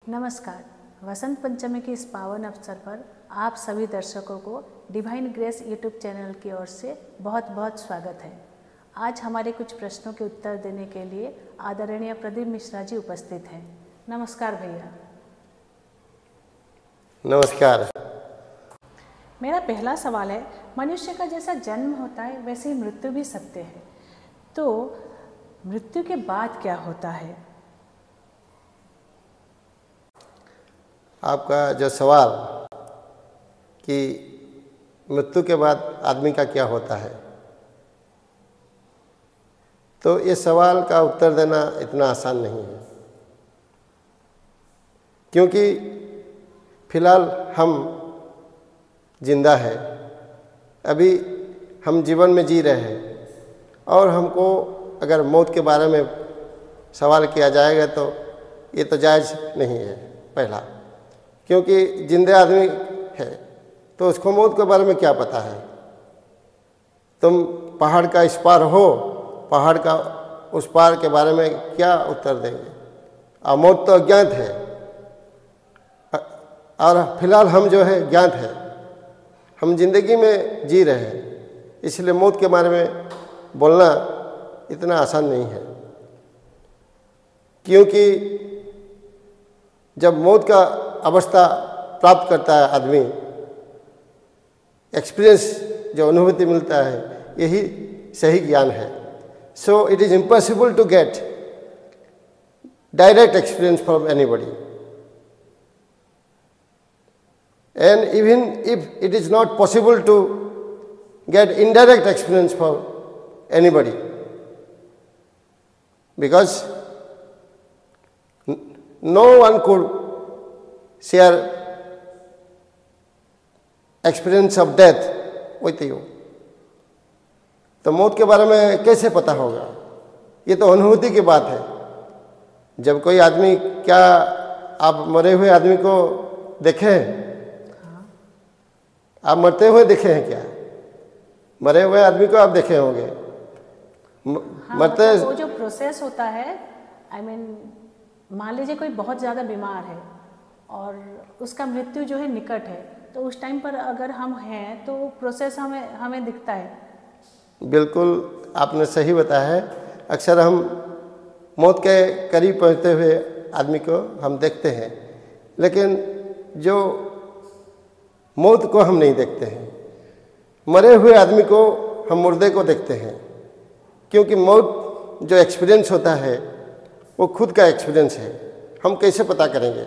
नमस्कार। वसंत पंचमी के इस पावन अवसर पर आप सभी दर्शकों को डिवाइन ग्रेस यूट्यूब चैनल की ओर से बहुत बहुत स्वागत है। आज हमारे कुछ प्रश्नों के उत्तर देने के लिए आदरणीय प्रदीप मिश्रा जी उपस्थित हैं। नमस्कार भैया। नमस्कार। मेरा पहला सवाल है, मनुष्य का जैसा जन्म होता है वैसे ही मृत्यु भी सत्य है, तो मृत्यु के बाद क्या होता है? आपका जो सवाल कि मृत्यु के बाद आदमी का क्या होता है, तो ये सवाल का उत्तर देना इतना आसान नहीं है, क्योंकि फिलहाल हम जिंदा है, अभी हम जीवन में जी रहे हैं और हमको अगर मौत के बारे में सवाल किया जाएगा तो ये तो जायज़ नहीं है पहला, क्योंकि जिंदा आदमी है तो उसको मौत के बारे में क्या पता है। तुम पहाड़ का इस पार हो, पहाड़ का उस पार के बारे में क्या उत्तर देंगे? और मौत तो अज्ञात है और फिलहाल हम जो है ज्ञात है, हम जिंदगी में जी रहे हैं, इसलिए मौत के बारे में बोलना इतना आसान नहीं है। क्योंकि जब मौत का अवस्था प्राप्त करता है आदमी, एक्सपीरियंस जो अनुभूति मिलता है, यही सही ज्ञान है। So it is impossible to get direct experience from anybody, and even if it is not possible to get indirect experience from anybody, because no one could share experience of death with you, तो मौत के बारे में कैसे पता होगा? ये तो अनुभूति की बात है। जब कोई आदमी, क्या आप मरे हुए आदमी को देखे हैं? आप मरते हुए देखे हैं क्या? मरे हुए आदमी को आप देखे होंगे। मरते वो जो प्रोसेस होता है, मान लीजिए कोई बहुत ज़्यादा बीमार है और उसका मृत्यु जो है निकट है, तो उस टाइम पर अगर हम हैं तो प्रोसेस हमें दिखता है। बिल्कुल आपने सही बताया है। अक्सर हम मौत के करीब पहुँचते हुए आदमी को हम देखते हैं, लेकिन जो मौत को हम नहीं देखते हैं। मरे हुए आदमी को हम मुर्दे को देखते हैं, क्योंकि मौत जो एक्सपीरियंस होता है वो खुद का एक्सपीरियंस है, हम कैसे पता करेंगे?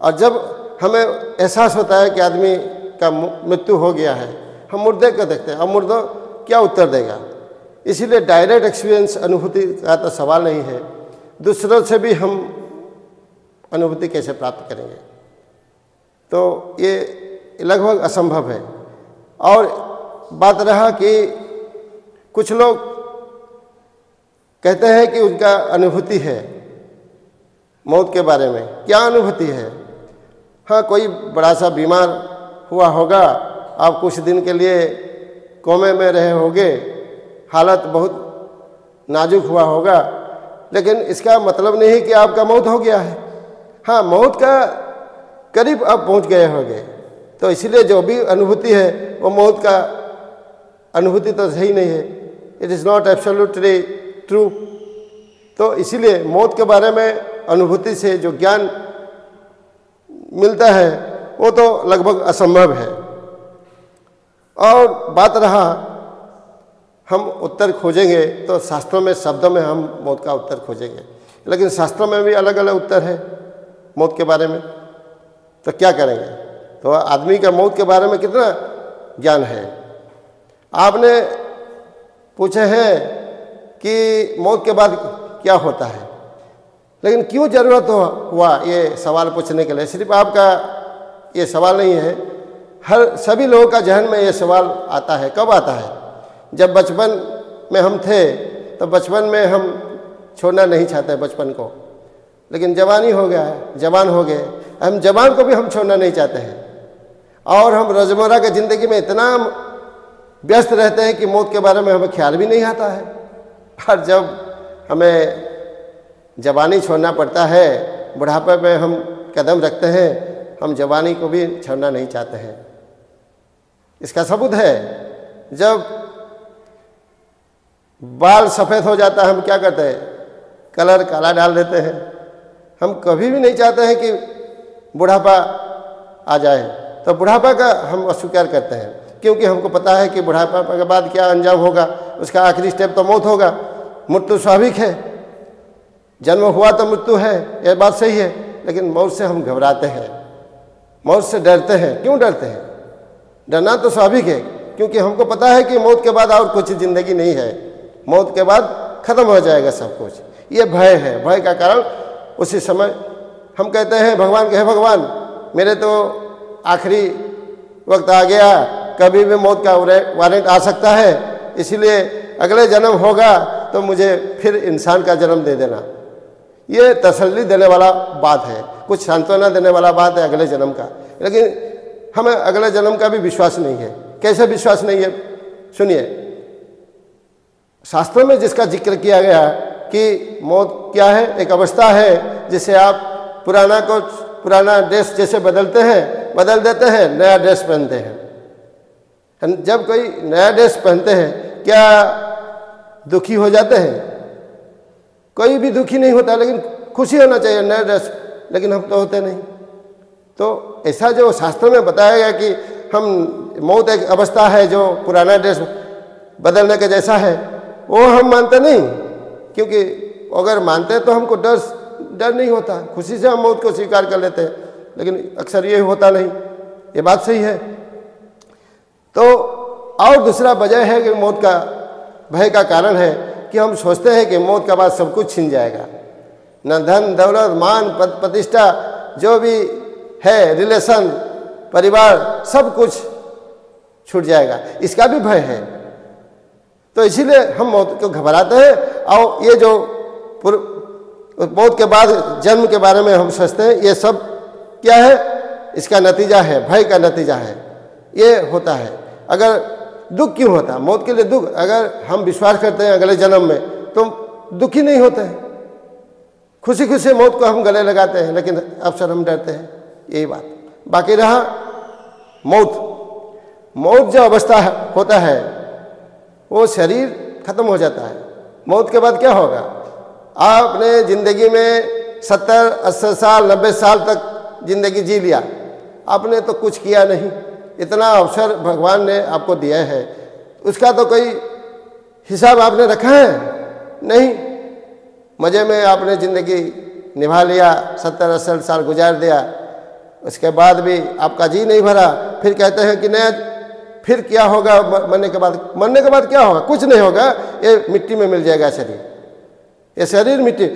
और जब हमें एहसास होता है कि आदमी का मृत्यु हो गया है, हम मुर्दे को देखते हैं, और मुर्दा क्या उत्तर देगा? इसीलिए डायरेक्ट एक्सपीरियंस अनुभूति का तो सवाल नहीं है, दूसरों से भी हम अनुभूति कैसे प्राप्त करेंगे? तो ये लगभग असंभव है। और बात रहा कि कुछ लोग कहते हैं कि उनका अनुभूति है मौत के बारे में। क्या अनुभूति है? हाँ, कोई बड़ा सा बीमार हुआ होगा, आप कुछ दिन के लिए कोमे में रहे होंगे, हालत बहुत नाजुक हुआ होगा, लेकिन इसका मतलब नहीं कि आपका मौत हो गया है। हाँ, मौत का करीब आप पहुंच गए होंगे, तो इसलिए जो भी अनुभूति है वो मौत का अनुभूति तो सही नहीं है। It is not absolutely true. तो इसीलिए मौत के बारे में अनुभूति से जो ज्ञान मिलता है वो तो लगभग असंभव है। और बात रहा हम उत्तर खोजेंगे तो शास्त्रों में, शब्दों में हम मौत का उत्तर खोजेंगे, लेकिन शास्त्रों में भी अलग अलग उत्तर है मौत के बारे में। तो क्या करेंगे? तो आदमी का मौत के बारे में कितना ज्ञान है? आपने पूछे हैं कि मौत के बाद क्या होता है, लेकिन क्यों ज़रूरत हुआ ये सवाल पूछने के लिए? सिर्फ आपका ये सवाल नहीं है, हर सभी लोगों का जहन में ये सवाल आता है। कब आता है? जब बचपन में हम थे, तो बचपन में हम छोड़ना नहीं चाहते बचपन को, लेकिन जवानी हो गया है, जवान हो गए, हम जवान को भी हम छोड़ना नहीं चाहते हैं। और हम रोज़मर्रा की ज़िंदगी में इतना व्यस्त रहते हैं कि मौत के बारे में हमें ख्याल भी नहीं आता है। और जब हमें जवानी छोड़ना पड़ता है, बुढ़ापे में हम कदम रखते हैं, हम जवानी को भी छोड़ना नहीं चाहते हैं। इसका सबूत है, जब बाल सफ़ेद हो जाता है हम क्या करते हैं, कलर काला डाल देते हैं। हम कभी भी नहीं चाहते हैं कि बुढ़ापा आ जाए, तो बुढ़ापा का हम अस्वीकार करते हैं, क्योंकि हमको पता है कि बुढ़ापा के बाद क्या अंजाम होगा, उसका आखिरी स्टेप तो मौत होगा। मृत्यु स्वाभाविक है, जन्म हुआ तो मृत्यु है, यह बात सही है, लेकिन मौत से हम घबराते हैं, मौत से डरते हैं। क्यों डरते हैं? डरना तो स्वाभाविक है, क्योंकि हमको पता है कि मौत के बाद और कुछ ज़िंदगी नहीं है, मौत के बाद ख़त्म हो जाएगा सब कुछ। ये भय है, भय का कारण उसी समय हम कहते हैं भगवान के, हे भगवान मेरे तो आखिरी वक्त आ गया, कभी भी मौत का वारंट आ सकता है, इसलिए अगले जन्म होगा तो मुझे फिर इंसान का जन्म दे देना। ये तसल्ली देने वाला बात है, कुछ सांत्वना देने वाला बात है अगले जन्म का, लेकिन हमें अगले जन्म का भी विश्वास नहीं है। कैसे विश्वास नहीं है? सुनिए, शास्त्रों में जिसका जिक्र किया गया कि मौत क्या है, एक अवस्था है जिसे आप पुराना ड्रेस जैसे बदल देते हैं, नया ड्रेस पहनते हैं। जब कोई नया ड्रेस पहनते हैं क्या दुखी हो जाते हैं? कोई भी दुखी नहीं होता, लेकिन खुशी होना चाहिए नया ड्रेस, लेकिन हम तो होते नहीं। तो ऐसा जो शास्त्रों में बताया गया कि हम मौत एक अवस्था है जो पुराना ड्रेस बदलने के जैसा है, वो हम मानते नहीं, क्योंकि अगर मानते तो हमको डर नहीं होता, खुशी से हम मौत को स्वीकार कर लेते हैं, लेकिन अक्सर ये होता नहीं। ये बात सही है। तो और दूसरा वजह है कि मौत का भय का कारण है कि हम सोचते हैं कि मौत के बाद सब कुछ छिन जाएगा, न धन दौलत मान पद प्रतिष्ठा जो भी है, रिलेशन परिवार, सब कुछ छूट जाएगा, इसका भी भय है। तो इसीलिए हम मौत को घबराते हैं। और ये जो मौत के बाद जन्म के बारे में हम सोचते हैं, ये सब क्या है? इसका नतीजा है, भय का नतीजा है, ये होता है। अगर दुख क्यों होता है? मौत के लिए दुख, अगर हम विश्वास करते हैं अगले जन्म में तो दुखी नहीं होते हैं, खुशी खुशी मौत को हम गले लगाते हैं, लेकिन अक्सर हम डरते हैं। यही बात। बाकी रहा मौत जो अवस्था होता है वो शरीर खत्म हो जाता है। मौत के बाद क्या होगा? आपने ज़िंदगी में 70-80 साल 90 साल तक ज़िंदगी जी लिया, आपने तो कुछ किया नहीं, इतना अवसर भगवान ने आपको दिया है, उसका तो कोई हिसाब आपने रखा है नहीं। मज़े में आपने ज़िंदगी निभा लिया, 70-80 साल गुजार दिया, उसके बाद भी आपका जी नहीं भरा, फिर कहते हैं कि नहीं फिर क्या होगा मरने के बाद क्या होगा? कुछ नहीं होगा, ये मिट्टी में मिल जाएगा शरीर। ये शरीर मिट्टी,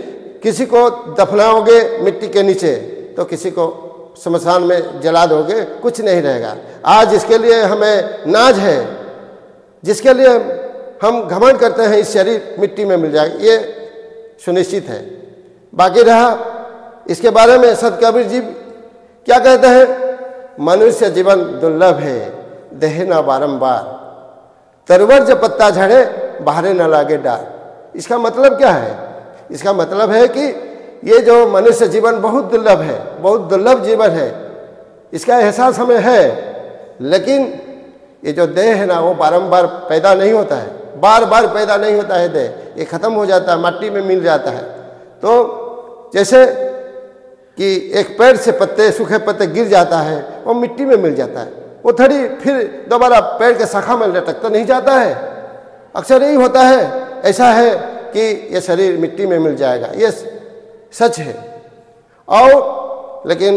किसी को दफनाओगे मिट्टी के नीचे तो किसी को शमशान में जला दोगे, कुछ नहीं रहेगा। आज जिसके लिए हमें नाज है, जिसके लिए हम घमंड करते हैं, इस शरीर मिट्टी में मिल जाएगा, ये सुनिश्चित है। बाकी रहा इसके बारे में संत कबीर जी क्या कहते हैं? मनुष्य जीवन दुर्लभ है, देह न बारंबार, तरवर जब पत्ता झड़े बाहरे न लागे डार। इसका मतलब क्या है? इसका मतलब है कि ये जो मनुष्य जीवन बहुत दुर्लभ है, बहुत दुर्लभ जीवन है, इसका एहसास हमें है, लेकिन ये जो देह है ना, वो बारंबार पैदा नहीं होता है, बार बार पैदा नहीं होता है देह, ये ख़त्म हो जाता है, माटी में मिल जाता है। तो जैसे कि एक पेड़ से पत्ते, सूखे पत्ते गिर जाता है, वो मिट्टी में मिल जाता है, वो थड़ी फिर दोबारा पेड़ के शाखा में लटक तो नहीं जाता है। अक्सर यही होता है। ऐसा है कि ये शरीर मिट्टी में मिल जाएगा, ये सच है। और लेकिन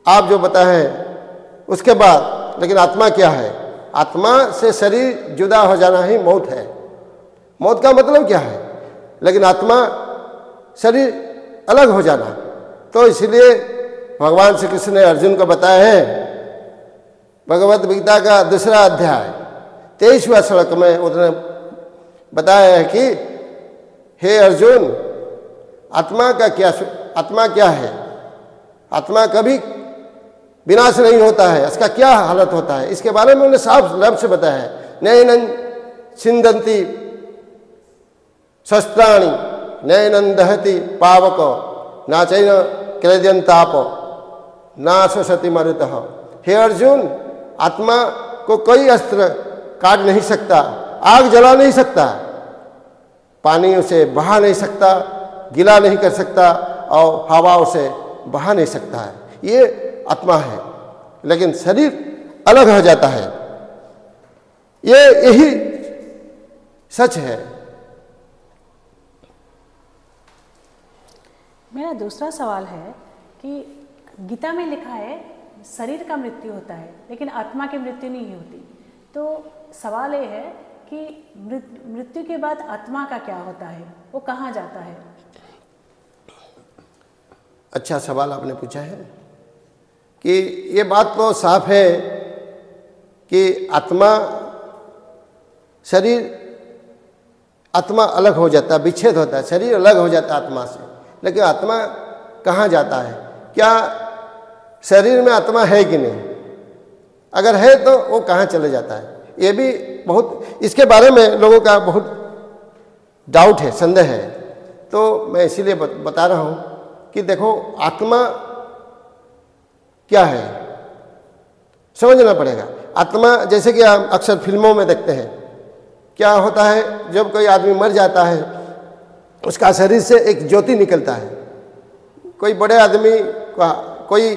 आप जो बताए उसके बाद, लेकिन आत्मा क्या है? आत्मा से शरीर जुदा हो जाना ही मौत है। मौत का मतलब क्या है? लेकिन आत्मा शरीर अलग हो जाना। तो इसलिए भगवान श्री कृष्ण ने अर्जुन को बताया है, भगवत गीता का 2 अध्याय 23वां श्लोक में उन्होंने बताया है कि हे अर्जुन, आत्मा क्या है? आत्मा कभी विनाश नहीं होता है, इसका क्या हालत होता है, इसके बारे में उन्होंने साफ लफ्ज़ से बताया है। नैनं छिन्दन्ति शस्त्राणि नैनं दहति पावको नाचैन क्लेद्यंताप ना शोषति मरुतः। हे अर्जुन, आत्मा को कोई अस्त्र काट नहीं सकता, आग जला नहीं सकता, पानी उसे बहा नहीं सकता, गीला नहीं कर सकता और हवा उसे बहा नहीं सकता है। ये आत्मा है, लेकिन शरीर अलग हो जाता है। यही सच है। मेरा दूसरा सवाल है कि गीता में लिखा है शरीर का मृत्यु होता है लेकिन आत्मा की मृत्यु नहीं होती। तो सवाल ये है कि मृत्यु के बाद आत्मा का क्या होता है, वो कहाँ जाता है? अच्छा सवाल आपने पूछा है कि ये बात तो साफ है कि आत्मा अलग हो जाता है, विच्छेद होता है, शरीर अलग हो जाता है आत्मा से। लेकिन आत्मा कहाँ जाता है? क्या शरीर में आत्मा है कि नहीं? अगर है तो वो कहाँ चले जाता है? ये भी बहुत, इसके बारे में लोगों का बहुत डाउट है, संदेह है। तो मैं इसीलिए बता रहा हूँ कि देखो आत्मा क्या है समझना पड़ेगा। आत्मा जैसे कि हम अक्सर फिल्मों में देखते हैं, क्या होता है जब कोई आदमी मर जाता है उसका शरीर से एक ज्योति निकलता है। कोई बड़े आदमी का कोई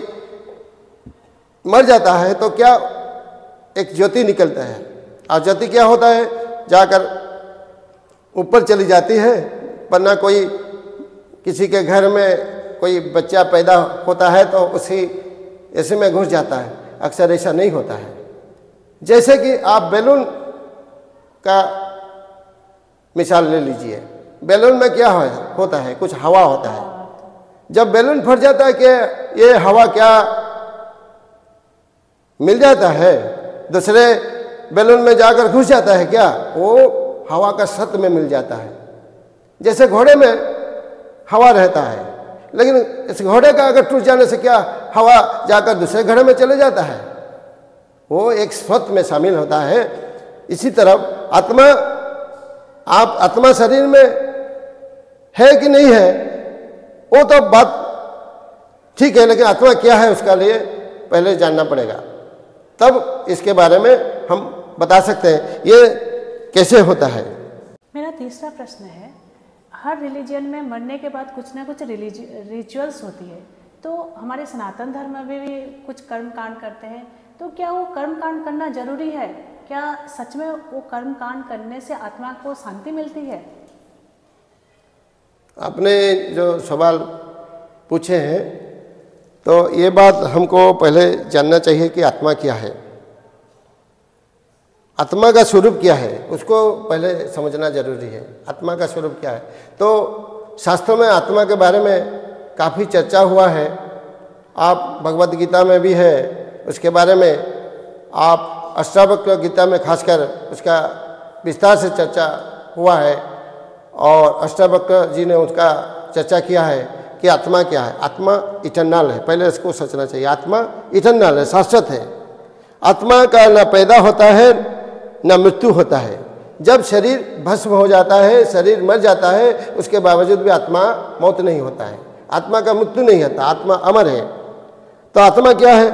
मर जाता है तो क्या एक ज्योति निकलता है, और ज्योति क्या होता है जाकर ऊपर चली जाती है। वरना कोई किसी के घर में कोई बच्चा पैदा होता है तो उसी ऐसे में घुस जाता है। अक्सर ऐसा नहीं होता है। जैसे कि आप बैलून का मिसाल ले लीजिए। बैलून में क्या होता है? कुछ हवा होता है। जब बैलून फट जाता है कि ये हवा क्या मिल जाता है, दूसरे बैलून में जाकर घुस जाता है क्या? वो हवा का सत में मिल जाता है। जैसे घोड़े में हवा रहता है, लेकिन इस घोड़े का अगर टूट जाने से क्या हवा जाकर दूसरे घोड़े में चले जाता है? वो एक स्वत में शामिल होता है। इसी तरह आत्मा शरीर में है कि नहीं है वो तो बात ठीक है, लेकिन आत्मा क्या है उसका लिए पहले जानना पड़ेगा, तब इसके बारे में हम बता सकते हैं ये कैसे होता है। मेरा तीसरा प्रश्न है, हर रिलीजन में मरने के बाद कुछ ना कुछ रिचुअल्स होती है। तो हमारे सनातन धर्म में भी कुछ कर्म कांड करते हैं, तो क्या वो कर्म कांड करना जरूरी है? क्या सच में वो कर्म कांड करने से आत्मा को शांति मिलती है? आपने जो सवाल पूछे हैं तो ये बात हमको पहले जानना चाहिए कि आत्मा क्या है, आत्मा का स्वरूप क्या है, उसको पहले समझना जरूरी है। आत्मा का स्वरूप क्या है? तो शास्त्रों में आत्मा के बारे में काफ़ी चर्चा हुआ है। आप भगवद गीता में भी है उसके बारे में, आप अष्टावक्र गीता में खासकर उसका विस्तार से चर्चा हुआ है और अष्टावक्र जी ने उसका चर्चा किया है कि आत्मा क्या है। आत्मा इटर्नल है, पहले इसको सोचना चाहिए। आत्मा इटर्नल है, शाश्वत है। आत्मा का न पैदा होता है न मृत्यु होता है। जब शरीर भस्म हो जाता है, शरीर मर जाता है, उसके बावजूद भी आत्मा मौत नहीं होता है, आत्मा का मृत्यु नहीं होता, आत्मा अमर है। तो आत्मा क्या है?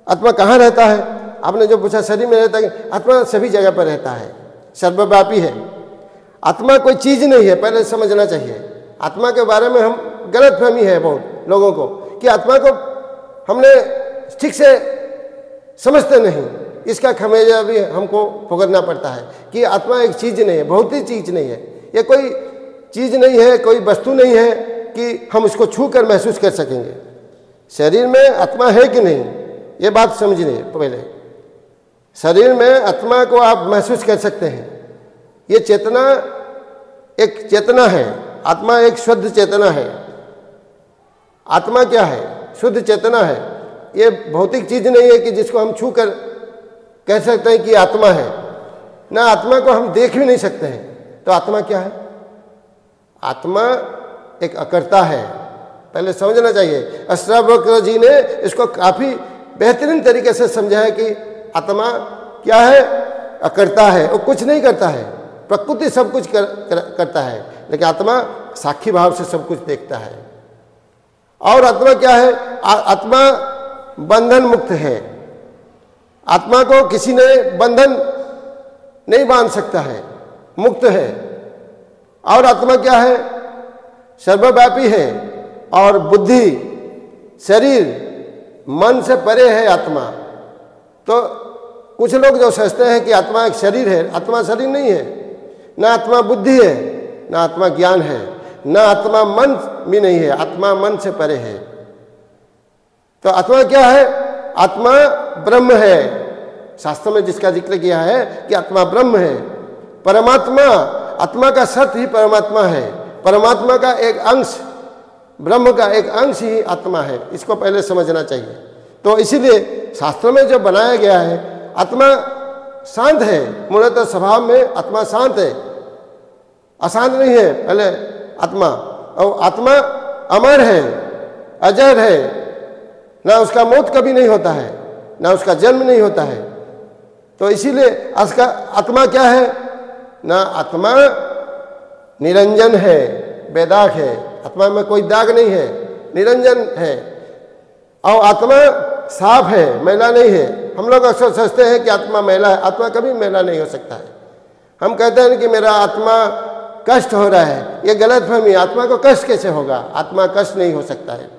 आत्मा कहाँ रहता है? आपने जो पूछा शरीर में रहता है, आत्मा सभी जगह पर रहता है, सर्वव्यापी है। आत्मा कोई चीज़ नहीं है, पहले समझना चाहिए। आत्मा के बारे में हम गलतफहमी है बहुत लोगों को कि आत्मा को हमने ठीक से समझते नहीं। इसका खमेजा भी हमको भुगतना पड़ता है कि आत्मा एक चीज़ नहीं है, भौतिक चीज़ नहीं है, ये कोई चीज़ नहीं है, कोई वस्तु नहीं है कि हम उसको छू कर महसूस कर सकेंगे। शरीर में आत्मा है कि नहीं ये बात समझिए पहले। शरीर में आत्मा को आप महसूस कर सकते हैं। ये चेतना एक चेतना है, आत्मा एक शुद्ध चेतना है। आत्मा क्या है? शुद्ध चेतना है। ये भौतिक चीज़ नहीं है कि जिसको हम छू कर कह सकते हैं कि आत्मा है। ना आत्मा को हम देख भी नहीं सकते हैं। तो आत्मा क्या है? आत्मा एक अकर्ता है, पहले समझना चाहिए। अष्टावक्र जी ने इसको काफ़ी बेहतरीन तरीके से समझाया कि आत्मा क्या है? अकर्ता है, वो कुछ नहीं करता है। प्रकृति सब कुछ करता है, लेकिन आत्मा साक्षी भाव से सब कुछ देखता है। और आत्मा क्या है? आत्मा बंधन मुक्त है। आत्मा को किसी ने बंधन नहीं बांध सकता है, मुक्त है। और आत्मा क्या है? सर्वव्यापी है और बुद्धि, शरीर, मन से परे है आत्मा। तो कुछ लोग जो सोचते हैं कि आत्मा एक शरीर है, आत्मा शरीर नहीं है। ना आत्मा बुद्धि है, ना आत्मा ज्ञान है, ना आत्मा मन भी नहीं है, आत्मा मन से परे है। तो आत्मा क्या है? आत्मा ब्रह्म है। शास्त्र में जिसका जिक्र किया है कि आत्मा ब्रह्म है, परमात्मा, आत्मा का सत्य ही परमात्मा है। परमात्मा का एक अंश, ब्रह्म का एक अंश ही आत्मा है। इसको पहले समझना चाहिए। तो इसीलिए शास्त्र में जो बनाया गया है, आत्मा शांत है, मूलतः स्वभाव में आत्मा शांत है, अशांत नहीं है पहले आत्मा। और आत्मा अमर है, अजर है, ना उसका मौत कभी नहीं होता है, ना उसका जन्म नहीं होता है। तो इसीलिए उसका आत्मा क्या है? ना आत्मा निरंजन है, बेदाग है, आत्मा में कोई दाग नहीं है, निरंजन है। और आत्मा साफ है, मैला नहीं है। हम लोग अक्सर सोचते हैं कि आत्मा मैला है, आत्मा कभी मैला नहीं हो सकता है। हम कहते हैं कि मेरा आत्मा कष्ट हो रहा है, ये गलतफहमी। आत्मा को कष्ट कैसे होगा? आत्मा कष्ट नहीं हो सकता है।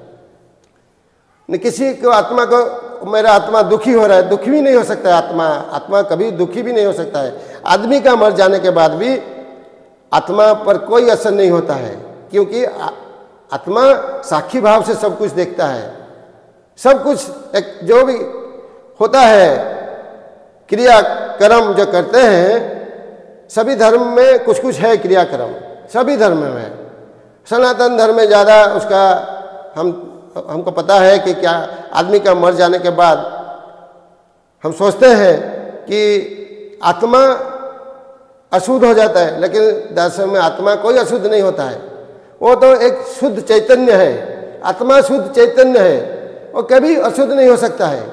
न किसी को आत्मा को मेरा आत्मा दुखी हो रहा है, दुखी भी नहीं हो सकता है आत्मा। आत्मा कभी दुखी भी नहीं हो सकता है। आदमी का मर जाने के बाद भी आत्मा पर कोई असर नहीं होता है, क्योंकि आत्मा साक्षी भाव से सब कुछ देखता है। सब कुछ एक जो भी होता है, क्रियाक्रम जो करते हैं, सभी धर्म में कुछ कुछ है क्रियाक्रम, सभी धर्म में। सनातन धर्म में ज़्यादा उसका हमको पता है कि क्या आदमी का मर जाने के बाद हम सोचते हैं कि आत्मा अशुद्ध हो जाता है, लेकिन दरअसल में आत्मा कोई अशुद्ध नहीं होता है। वो तो एक शुद्ध चैतन्य है। आत्मा शुद्ध चैतन्य है, वो कभी अशुद्ध नहीं हो सकता है।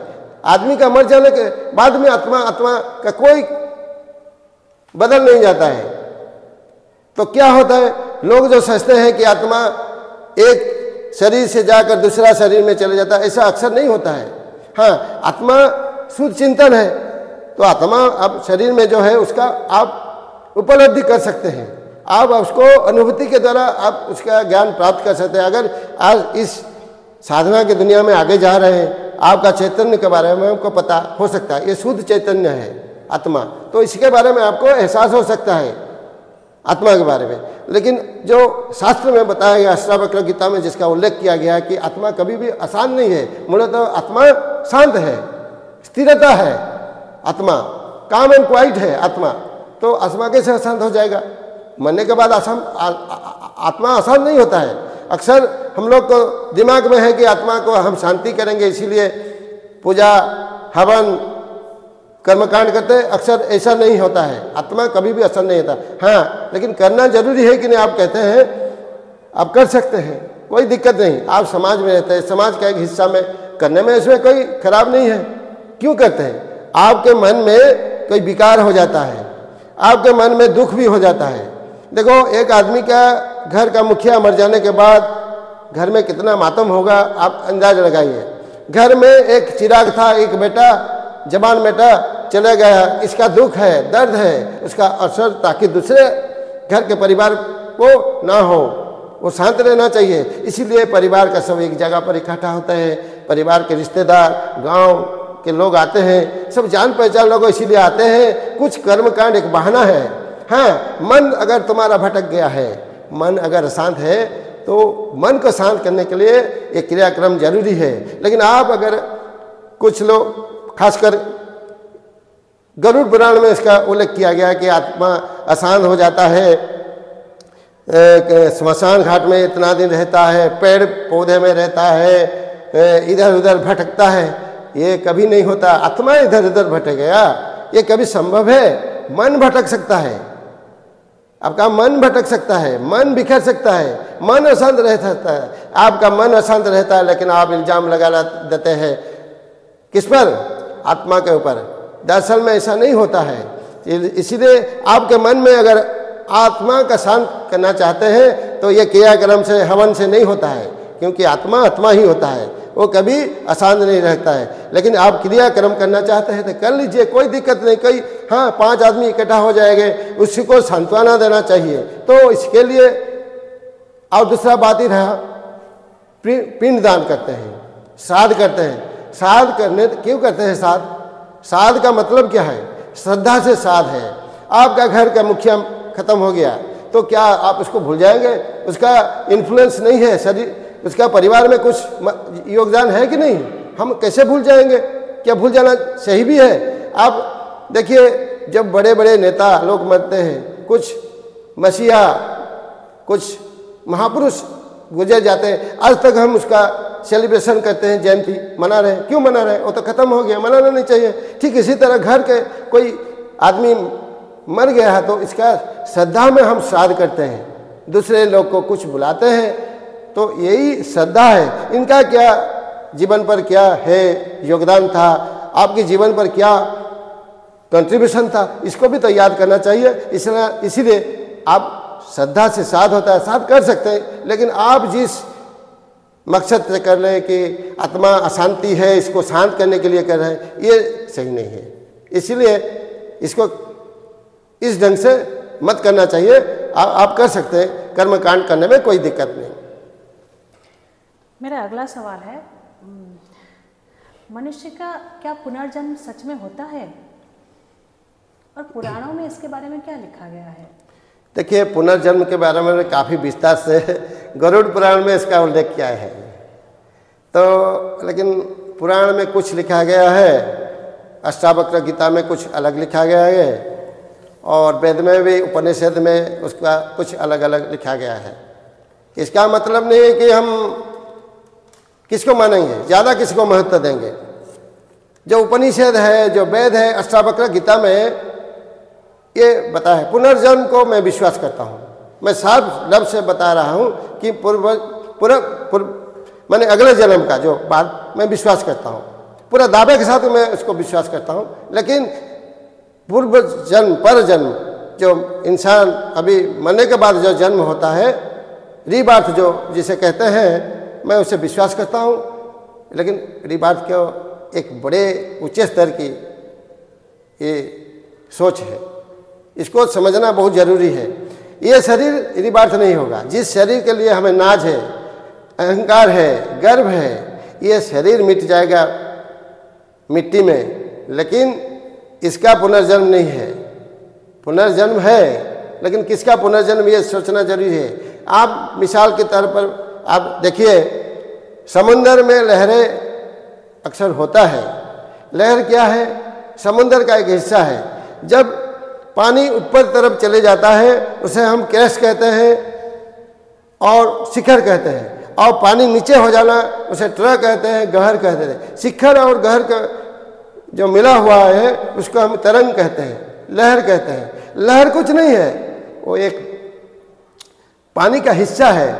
आदमी का मर जाने के बाद में आत्मा का कोई बदल नहीं जाता है। तो क्या होता है? लोग जो सोचते हैं कि आत्मा एक शरीर से जाकर दूसरा शरीर में चले जाता है, ऐसा अक्सर नहीं होता है। हाँ, आत्मा शुद्ध चिंतन है, तो आत्मा अब शरीर में जो है उसका आप उपलब्धि कर सकते हैं। आप उसको अनुभूति के द्वारा आप उसका ज्ञान प्राप्त कर सकते हैं। अगर आज इस साधना की दुनिया में आगे जा रहे हैं, आपका चैतन्य के बारे में आपको पता हो सकता है, ये शुद्ध चैतन्य है आत्मा। तो इसके बारे में आपको एहसास हो सकता है आत्मा के बारे में। लेकिन जो शास्त्र में बताया गया, अष्टावक्र गीता में जिसका उल्लेख किया गया है कि आत्मा कभी भी अशांत नहीं है। मूलतः आत्मा शांत है, स्थिरता है आत्मा, काम एंड क्वाइट है आत्मा। तो आत्मा कैसे अशांत हो जाएगा? मरने के बाद आत्मा अशांत नहीं होता है। अक्सर हम लोग को दिमाग में है कि आत्मा को हम शांति करेंगे, इसीलिए पूजा हवन कर्मकांड करते हैं। अक्सर ऐसा नहीं होता है, आत्मा कभी भी असर नहीं होता। हाँ, लेकिन करना जरूरी है कि नहीं? आप कहते हैं आप कर सकते हैं, कोई दिक्कत नहीं। आप समाज में रहते हैं, समाज का एक हिस्सा में करने में इसमें कोई खराब नहीं है। क्यों करते हैं? आपके मन में कोई विकार हो जाता है, आपके मन में दुख भी हो जाता है। देखो, एक आदमी का घर का मुखिया मर जाने के बाद घर में कितना मातम होगा, आप अंदाज लगाइए। घर में एक चिराग था, एक बेटा, जवान बेटा चले गया, इसका दुख है, दर्द है, उसका असर ताकि दूसरे घर के परिवार को ना हो, वो शांत रहना चाहिए। इसीलिए परिवार का सब एक जगह पर इकट्ठा होते हैं। परिवार के रिश्तेदार, गांव के लोग आते हैं, सब जान पहचान लोग इसीलिए आते हैं। कुछ कर्मकांड एक बहाना है। हाँ, मन अगर तुम्हारा भटक गया है, मन अगर अशांत है, तो मन को शांत करने के लिए एक क्रियाक्रम जरूरी है। लेकिन आप अगर कुछ लोग, खासकर गरुड़ पुराण में इसका उल्लेख किया गया कि आत्मा अशांत हो जाता है, स्मशान घाट में इतना दिन रहता है, पेड़ पौधे में रहता है, इधर उधर भटकता है। ये कभी नहीं होता। आत्मा इधर उधर भटक गया, ये कभी संभव है? मन भटक सकता है, आपका मन भटक सकता है, मन बिखर सकता है, मन अशांत रह सकता है। आपका मन अशांत रहता है, लेकिन आप इल्जाम लगा देते हैं किस पर? आत्मा के ऊपर। दरअसल में ऐसा नहीं होता है। इसीलिए आपके मन में अगर आत्मा का शांत करना चाहते हैं तो ये क्रियाक्रम से, हवन से नहीं होता है, क्योंकि आत्मा आत्मा ही होता है, वो कभी अशांत नहीं रहता है। लेकिन आप क्रियाक्रम करना चाहते हैं तो कर लीजिए, कोई दिक्कत नहीं। कोई 5 आदमी इकट्ठा हो जाएंगे, उसी को सांत्वना देना चाहिए। तो इसके लिए और दूसरा बात ही रहा, पिंड दान करते हैं, श्राद्ध करते हैं। श्राद्ध करने क्यों करते हैं? श्राद्ध का मतलब क्या है? श्रद्धा से श्राद्ध है। आपका घर का मुखिया खत्म हो गया तो क्या आप उसको भूल जाएंगे? उसका इन्फ्लुएंस नहीं है शरीर, उसका परिवार में कुछ योगदान है कि नहीं? हम कैसे भूल जाएंगे? क्या भूल जाना सही भी है? आप देखिए, जब बड़े बड़े नेता लोग मरते हैं, कुछ मसीहा, कुछ महापुरुष गुजर जाते हैं, आज तक हम उसका सेलिब्रेशन करते हैं, जयंती मना रहे हैं। क्यों मना रहे हैं? वो तो खत्म हो गया, मनाना नहीं चाहिए। ठीक इसी तरह घर के कोई आदमी मर गया है तो इसका श्रद्धा में हम श्राद्ध करते हैं, दूसरे लोग को कुछ बुलाते हैं, तो यही श्रद्धा है। इनका क्या जीवन पर क्या है योगदान था, आपके जीवन पर क्या कंट्रीब्यूशन था, इसको भी तो याद करना चाहिए। इसीलिए आप श्रद्धा से श्राद्ध होता है, श्राद्ध कर सकते हैं, लेकिन आप जिस मकसद से कर रहे हैं कि आत्मा अशांति है, इसको शांत करने के लिए कर रहे हैं, ये सही नहीं है। इसीलिए इसको इस ढंग से मत करना चाहिए। आप कर सकते हैं, कर्मकांड करने में कोई दिक्कत नहीं। मेरा अगला सवाल है, मनुष्य का क्या पुनर्जन्म सच में होता है और पुराणों में इसके बारे में क्या लिखा गया है? देखिए, पुनर्जन्म के बारे में काफ़ी विस्तार से गरुड़ पुराण में इसका उल्लेख किया है, तो लेकिन पुराण में कुछ लिखा गया है, अष्टावक्र गीता में कुछ अलग लिखा गया है, और वेद में भी उपनिषद में उसका कुछ अलग अलग लिखा गया है। इसका मतलब नहीं है कि हम किसको मानेंगे, ज़्यादा किसको महत्व देंगे। जो उपनिषद है, जो वेद है, अष्टावक्र गीता में ये बता है। पुनर्जन्म को मैं विश्वास करता हूँ, मैं साफ लफ्ज़ से बता रहा हूँ कि मैंने अगले जन्म का जो बात मैं विश्वास करता हूँ, पूरा दावे के साथ मैं उसको विश्वास करता हूँ। लेकिन पूर्व जन्म, पर जन्म, जो इंसान अभी मरने के बाद जो जन्म होता है, रीबर्थ जो जिसे कहते हैं, मैं उसे विश्वास करता हूँ। लेकिन रीबर्थ को एक बड़े ऊंचे स्तर की ये सोच है, इसको समझना बहुत ज़रूरी है। ये शरीर रीबर्थ नहीं होगा। जिस शरीर के लिए हमें नाज है, अहंकार है, गर्व है, ये शरीर मिट जाएगा मिट्टी में, लेकिन इसका पुनर्जन्म नहीं है। पुनर्जन्म है, लेकिन किसका पुनर्जन्म ये सोचना जरूरी है। आप मिसाल के तौर पर आप देखिए, समंदर में लहरें अक्सर होता है। लहर क्या है? समंदर का एक हिस्सा है। जब पानी ऊपर तरफ चले जाता है उसे हम क्रैश कहते हैं और शिखर कहते हैं, और पानी नीचे हो जाना उसे ट्र कहते हैं, गहर कहते हैं। शिखर और गहर का जो मिला हुआ है उसको हम तरंग कहते हैं, लहर कहते हैं। लहर कुछ नहीं है, वो एक पानी का हिस्सा है।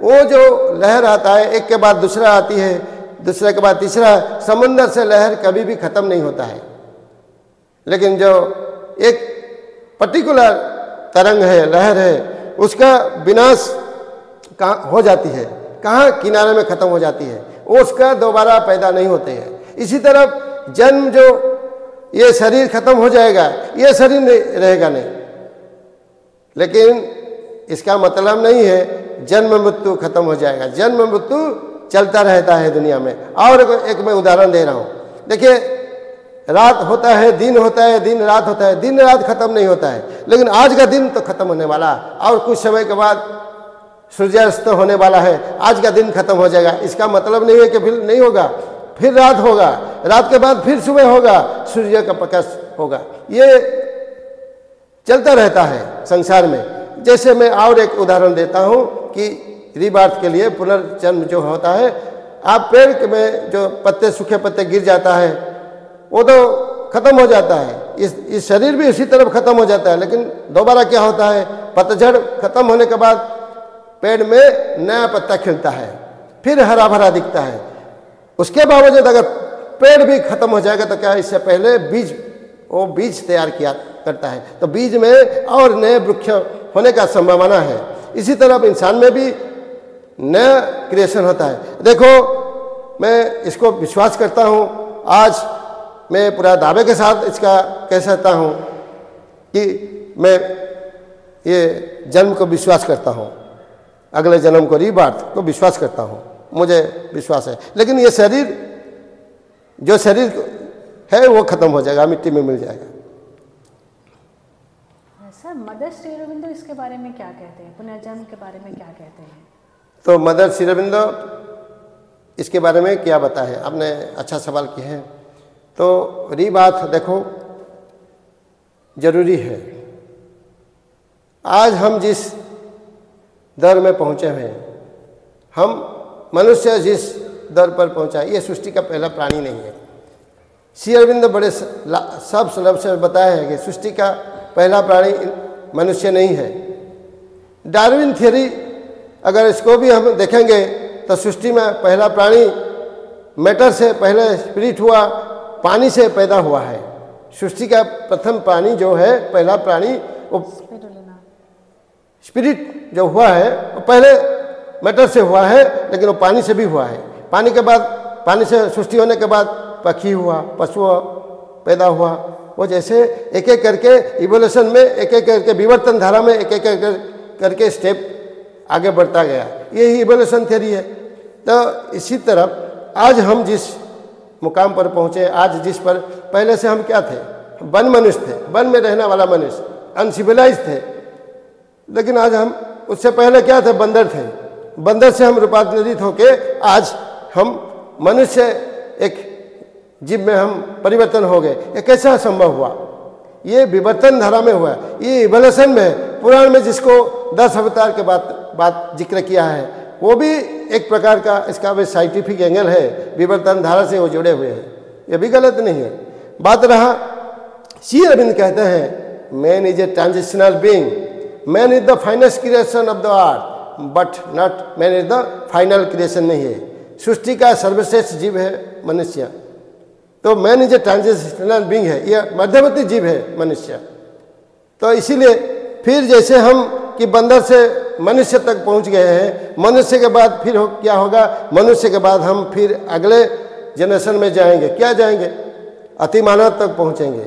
वो जो लहर आता है, एक के बाद दूसरा आती है, दूसरे के बाद तीसरा। समंदर से लहर कभी भी ख़त्म नहीं होता है। लेकिन जो एक पर्टिकुलर तरंग है, लहर है, उसका विनाश कहाँ हो जाती है, कहाँ किनारे में ख़त्म हो जाती है, वो उसका दोबारा पैदा नहीं होते हैं। इसी तरह जन्म, जो ये शरीर खत्म हो जाएगा, ये शरीर नहीं रहेगा नहीं। लेकिन इसका मतलब नहीं है जन्म मृत्यु खत्म हो जाएगा। जन्म मृत्यु चलता रहता है दुनिया में। और एक मैं उदाहरण दे रहा हूँ। देखिए, रात होता है, दिन होता है, दिन रात होता है, दिन रात खत्म नहीं होता है। लेकिन आज का दिन तो खत्म होने वाला, और कुछ समय के बाद सूर्यास्त होने वाला है। आज का दिन खत्म हो जाएगा। इसका मतलब नहीं है कि फिर नहीं होगा, फिर रात होगा, रात के बाद फिर सुबह होगा, सूर्य का प्रकाश होगा। ये चलता रहता है संसार में। जैसे मैं और एक उदाहरण देता हूँ कि रीबर्थ के लिए पुनर्जन्म जो होता है, आप पेड़ में जो पत्ते, सूखे पत्ते गिर जाता है, वो तो खत्म हो जाता है। इस शरीर भी उसी तरफ खत्म हो जाता है। लेकिन दोबारा क्या होता है? पतझड़ खत्म होने के बाद पेड़ में नया पत्ता खिलता है, फिर हरा भरा दिखता है। उसके बावजूद अगर पेड़ भी खत्म हो जाएगा तो क्या, इससे पहले बीज तैयार किया करता है, तो बीज में और नए वृक्ष होने का संभावना है। इसी तरह इंसान में भी नया क्रिएशन होता है। देखो, मैं इसको विश्वास करता हूँ, आज मैं पूरा दावे के साथ इसका कह सकता हूँ कि मैं ये जन्म को विश्वास करता हूँ, अगले जन्म को, रीबर्थ को विश्वास करता हूँ, मुझे विश्वास है। लेकिन ये शरीर, जो शरीर है वो खत्म हो जाएगा, मिट्टी में मिल जाएगा। सर, मदर श्री अरबिंदो इसके बारे में क्या कहते हैं, पुनर्जन्म के बारे में क्या कहते हैं? तो मदर श्री अरबिंदो इसके बारे में क्या बताया है, आपने अच्छा सवाल किया है। तो रीबात देखो जरूरी है। आज हम जिस दर में पहुँचे हुए हैं, हम मनुष्य जिस दर पर पहुँचा है, ये सृष्टि का पहला प्राणी नहीं है। श्री अरविंद बड़े सब सुलभ से बताया है कि सृष्टि का पहला प्राणी मनुष्य नहीं है। डार्विन थियरी अगर इसको भी हम देखेंगे तो सृष्टि में पहला प्राणी मैटर से पहले स्पिरिट हुआ, पानी से पैदा हुआ है। सृष्टि का प्रथम प्राणी जो है, पहला प्राणी, वो स्पिरिट जो हुआ है वो पहले मैटर से हुआ है, लेकिन वो पानी से भी हुआ है। पानी के बाद, पानी से सृष्टि होने के बाद पक्षी हुआ, पशु पैदा हुआ। वो जैसे एक एक करके इवोल्यूशन में, एक एक करके विवर्तन धारा में एक एक करके स्टेप आगे बढ़ता गया। यही इवोल्यूशन थ्योरी है। तो इसी तरह आज हम जिस मुकाम पर पहुँचे, आज जिस पर, पहले से हम क्या थे, वन मनुष्य थे, वन में रहने वाला मनुष्य, अनसिविलाइज थे। लेकिन आज हम, उससे पहले क्या थे, बंदर थे। बंदर से हम रूपांतरित होके आज हम मनुष्य, एक जीव में हम परिवर्तन हो गए। ये कैसा संभव हुआ? ये विवर्तन धारा में हुआ, ये इवोल्यूशन में। पुराण में जिसको 10 अवतार के बात जिक्र किया है, वो भी एक प्रकार का इसका भी साइंटिफिक एंगल है, विवर्तन धारा से वो जुड़े हुए हैं। ये भी गलत नहीं है। बात रहा, श्री अरविंद कहते हैं man is a transitional being, man is the finest creation of the earth, but not man is the final creation नहीं है। सृष्टि का सर्वश्रेष्ठ जीव है मनुष्य। तो man is a transitional being है, ये मध्यवर्ती जीव है मनुष्य। तो इसीलिए फिर जैसे हम कि बंदर से मनुष्य तक पहुंच गए हैं, मनुष्य के बाद फिर क्या होगा, मनुष्य के बाद हम फिर अगले जनरेशन में जाएंगे। क्या जाएंगे? अतिमानव तक पहुंचेंगे।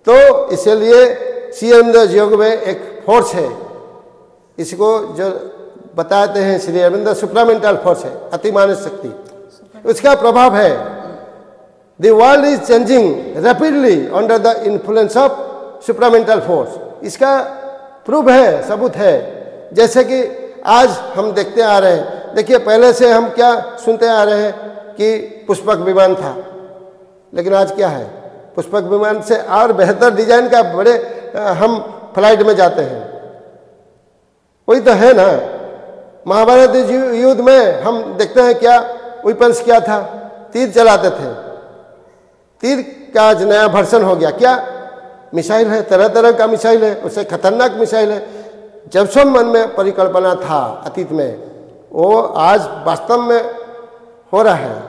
तो इसलिए श्री अरविंद योग में एक फोर्स है, इसको जो बताते हैं श्री अरविंद, सुप्रामेंटल फोर्स है, अतिमानव शक्ति, उसका प्रभाव है। The world is changing rapidly under the influence of supramental force. इसका प्रूफ है, सबूत है। जैसे कि आज हम देखते आ रहे हैं, देखिए पहले से हम क्या सुनते आ रहे हैं कि पुष्पक विमान था, लेकिन आज क्या है, पुष्पक विमान से और बेहतर डिजाइन का बड़े हम फ्लाइट में जाते हैं। वही तो है ना। महाभारत युद्ध में हम देखते हैं क्या वेपन्स क्या था, तीर चलाते थे। तीर का नया वर्जन हो गया, क्या मिसाइल है, तरह तरह का मिसाइल है, उससे खतरनाक मिसाइल है। जब सब मन में परिकल्पना था अतीत में, वो आज वास्तव में हो रहा है।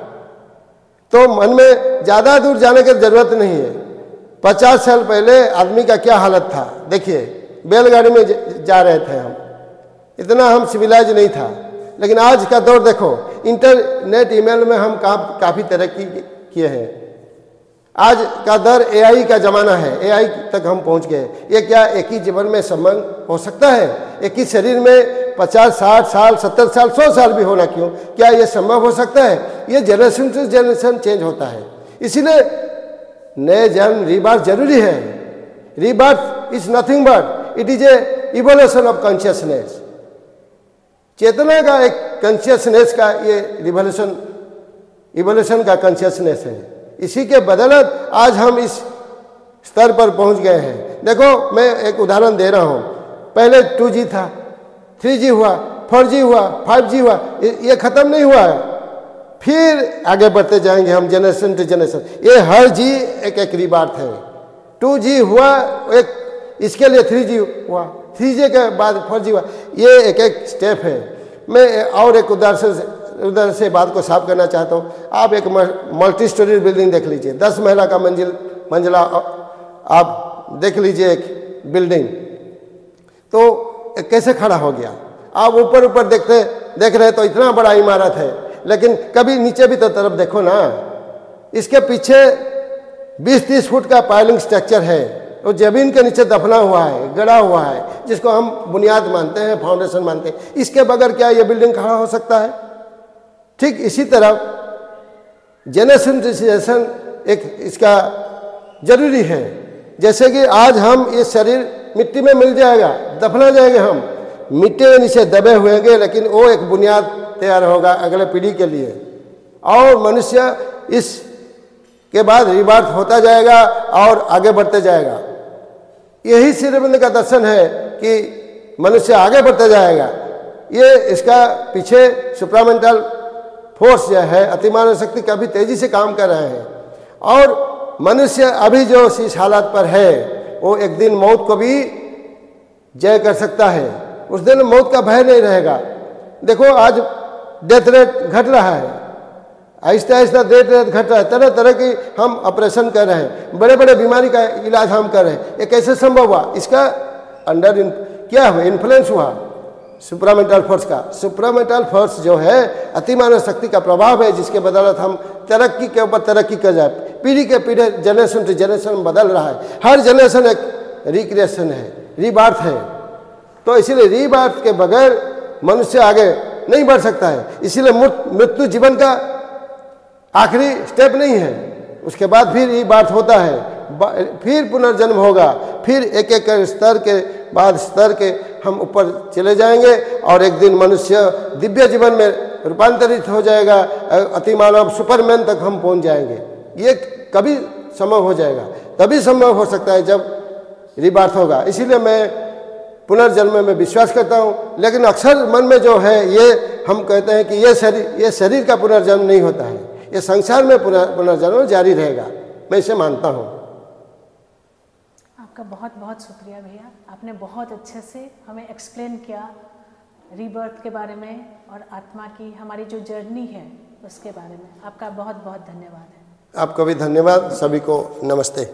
तो मन में ज़्यादा दूर जाने की जरूरत नहीं है। 50 साल पहले आदमी का क्या हालत था, देखिए बैलगाड़ी में जा रहे थे हम, इतना हम सिविलाइज नहीं था। लेकिन आज का दौर देखो, इंटरनेट ईमेल में हम काफ़ी तरक्की किए हैं। आज का दर एआई का ज़माना है, एआई तक हम पहुंच गए। ये क्या एक ही जीवन में संबंध हो सकता है? एक ही शरीर में 50, 60 साल, 70 साल, 100 साल भी होना क्यों, क्या ये संभव हो सकता है? ये जनरेशन टू जनरेशन चेंज होता है। इसीलिए नए जन्म, रीबर्थ जरूरी है। Rebirth is nothing but it is a evolution of consciousness. चेतना का एक कॉन्शियसनेस का ये इवोल्यूशन का कॉन्शियसनेस है। इसी के बदौलत आज हम इस स्तर पर पहुंच गए हैं। देखो मैं एक उदाहरण दे रहा हूं, पहले 2G था, 3G हुआ, 4G हुआ, 5G हुआ, ये खत्म नहीं हुआ है। फिर आगे बढ़ते जाएंगे हम जनरेशन टू जनरेशन। ये हर जी एक एक रीबर्थ है। 2G हुआ, एक इसके लिए 3G हुआ, 3G के बाद 4G हुआ, ये एक एक स्टेप है। मैं और एक उधर से बात को साफ करना चाहता हूँ। आप एक मल्टी स्टोरी बिल्डिंग देख लीजिए, 10 महला का मंजिला आप देख लीजिए एक बिल्डिंग, तो कैसे खड़ा हो गया। आप ऊपर ऊपर देखते देख रहे तो इतना बड़ा इमारत है, लेकिन कभी नीचे भी तो तरफ देखो ना, इसके पीछे 20-30 फुट का पाइलिंग स्ट्रक्चर है, वो जमीन के नीचे दफना हुआ है, गड़ा हुआ है, जिसको हम बुनियाद मानते हैं, फाउंडेशन मानते हैं। इसके बगैर क्या ये बिल्डिंग खड़ा हो सकता है? ठीक इसी तरह जेनेसिटाइजेशन एक इसका जरूरी है। जैसे कि आज हम ये शरीर मिट्टी में मिल जाएगा, दफना जाएंगे, हम मिट्टी के नीचे दबे हुएंगे, लेकिन वो एक बुनियाद तैयार होगा अगले पीढ़ी के लिए, और मनुष्य इस के बाद रिबर्थ होता जाएगा और आगे बढ़ते जाएगा। यही श्री अरविंद का दर्शन है कि मनुष्य आगे बढ़ते जाएगा। ये इसका पीछे सुप्रामेंटल फोर्स जो है, अतिमानव शक्ति काफ़ी तेजी से काम कर रहे हैं, और मनुष्य अभी जो इस हालात पर है वो एक दिन मौत को भी जय कर सकता है। उस दिन मौत का भय नहीं रहेगा। देखो आज डेथ रेट घट रहा है, आहिस्ता आहिस्ता डेथ रेट घट रहा है, तरह तरह की हम ऑपरेशन कर रहे हैं, बड़े बड़े बीमारी का इलाज हम कर रहे हैं। ये कैसे संभव हुआ? इसका अंडर क्या हुआ? इन्फ्लुएंस हुआ सुप्रामेंटल फोर्स का। सुप्रामेंटल फोर्स जो है अतिमानव शक्ति का प्रभाव है, जिसके बदौलत हम तरक्की के ऊपर तरक्की कर जाए, पीढ़ी के पीढ़ी, जनरेशन टू जनरेशन बदल रहा है। हर जनरेशन एक रिक्रिएशन है, रीबर्थ है। तो इसीलिए रीबर्थ के बगैर मनुष्य आगे नहीं बढ़ सकता है। इसीलिए मृत्यु जीवन का आखिरी स्टेप नहीं है, उसके बाद फिर रीबर्थ होता है, फिर पुनर्जन्म होगा, फिर एक एक स्तर के बाद स्तर के हम ऊपर चले जाएंगे, और एक दिन मनुष्य दिव्य जीवन में रूपांतरित हो जाएगा, अतिमानव सुपरमैन तक हम पहुंच जाएंगे। ये कभी संभव हो जाएगा, तभी संभव हो सकता है जब रीबर्थ होगा। इसीलिए मैं पुनर्जन्म में विश्वास करता हूँ, लेकिन अक्सर मन में जो है ये हम कहते हैं कि ये शरीर का पुनर्जन्म नहीं होता है, ये संसार में पुनर्जन्म जारी रहेगा। मैं इसे मानता हूँ। आपका बहुत बहुत शुक्रिया भैया, आपने बहुत अच्छे से हमें एक्सप्लेन किया रीबर्थ के बारे में और आत्मा की हमारी जो जर्नी है उसके बारे में। आपका बहुत बहुत धन्यवाद है। आपको भी धन्यवाद। सभी को नमस्ते।